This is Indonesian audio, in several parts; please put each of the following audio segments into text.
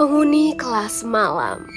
Penghuni kelas malam.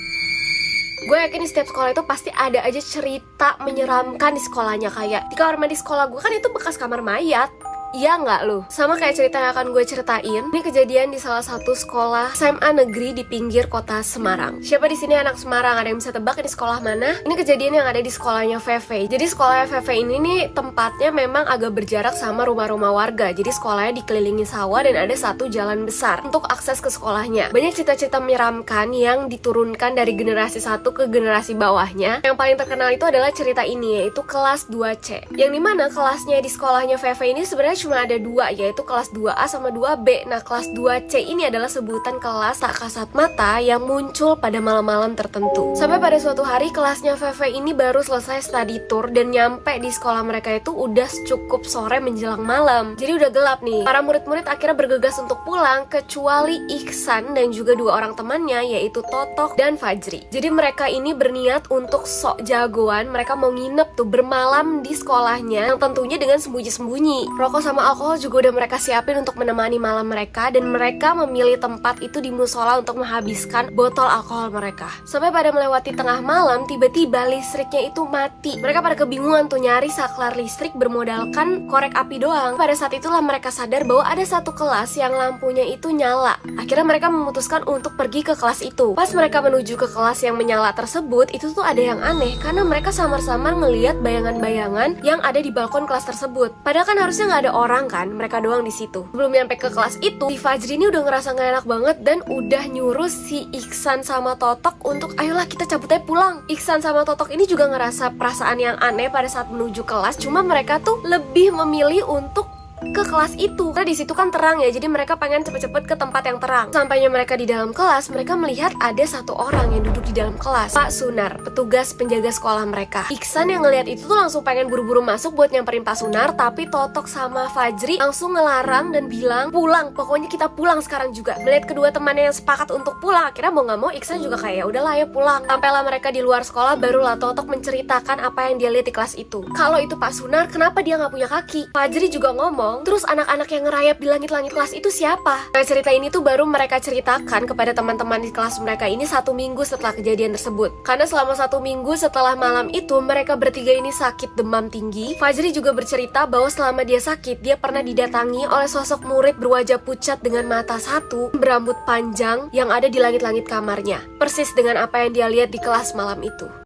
Gue yakin di setiap sekolah itu pasti ada aja cerita menyeramkan di sekolahnya. Kayak di kamar mandi sekolah gue kan itu bekas kamar mayat. Iya nggak lu? Sama kayak cerita yang akan gue ceritain. Ini kejadian di salah satu sekolah SMA negeri di pinggir kota Semarang. Siapa di sini anak Semarang? Ada yang bisa tebak ini sekolah mana? Ini kejadian yang ada di sekolahnya Veve. Jadi sekolahnya Veve ini nih tempatnya memang agak berjarak sama rumah-rumah warga. Jadi sekolahnya dikelilingi sawah dan ada satu jalan besar untuk akses ke sekolahnya. Banyak cerita-cerita menyeramkan yang diturunkan dari generasi satu ke generasi bawahnya. Yang paling terkenal itu adalah cerita ini, yaitu kelas 2C. Yang dimana kelasnya di sekolahnya Veve ini sebenarnya cuma ada dua, yaitu kelas 2A sama 2B. Nah, kelas 2C ini adalah sebutan kelas tak kasat mata yang muncul pada malam-malam tertentu. Sampai pada suatu hari kelasnya Veve ini baru selesai study tour dan nyampe di sekolah mereka itu udah cukup sore menjelang malam. Jadi udah gelap nih. Para murid-murid akhirnya bergegas untuk pulang kecuali Iksan dan juga dua orang temannya, yaitu Totok dan Fajri. Jadi mereka ini berniat untuk sok jagoan. Mereka mau nginep tuh bermalam di sekolahnya, yang tentunya dengan sembunyi-sembunyi. Rokok sama alkohol juga udah mereka siapin untuk menemani malam mereka, dan mereka memilih tempat itu di musola untuk menghabiskan botol alkohol mereka. Sampai pada melewati tengah malam, tiba-tiba listriknya itu mati. Mereka pada kebingungan tuh nyari saklar listrik bermodalkan korek api doang. Pada saat itulah mereka sadar bahwa ada satu kelas yang lampunya itu nyala. Akhirnya mereka memutuskan untuk pergi ke kelas itu. Pas mereka menuju ke kelas yang menyala tersebut, itu tuh ada yang aneh karena mereka samar-samar ngelihat bayangan-bayangan yang ada di balkon kelas tersebut. Padahal kan harusnya nggak ada orang kan, mereka doang di situ. Belum nyampe ke kelas itu, si Fajri ini udah ngerasa gak enak banget dan udah nyuruh si Iksan sama Totok untuk ayolah kita cabut aja pulang. Iksan sama Totok ini juga ngerasa perasaan yang aneh pada saat menuju kelas, cuma mereka tuh lebih memilih untuk ke kelas itu karena di situ kan terang ya, jadi mereka pengen cepet-cepet ke tempat yang terang. Sampainya mereka di dalam kelas, mereka melihat ada satu orang yang duduk di dalam kelas, Pak Sunar, petugas penjaga sekolah mereka. Iksan yang ngelihat itu tuh langsung pengen buru-buru masuk buat nyamperin Pak Sunar, tapi Totok sama Fajri langsung ngelarang dan bilang pulang, pokoknya kita pulang sekarang juga. Melihat kedua temannya yang sepakat untuk pulang, akhirnya mau nggak mau Iksan juga kayak ya udahlah ya pulang. Sampailah mereka di luar sekolah, barulah Totok menceritakan apa yang dia lihat di kelas itu. Kalau itu Pak Sunar, kenapa dia nggak punya kaki? Fajri juga ngomong, terus anak-anak yang ngerayap di langit-langit kelas itu siapa? Nah, cerita ini tuh baru mereka ceritakan kepada teman-teman di kelas mereka ini 1 minggu setelah kejadian tersebut. Karena selama 1 minggu setelah malam itu, mereka bertiga ini sakit demam tinggi. Fajri juga bercerita bahwa selama dia sakit, dia pernah didatangi oleh sosok murid berwajah pucat dengan mata satu, berambut panjang yang ada di langit-langit kamarnya. Persis dengan apa yang dia lihat di kelas malam itu.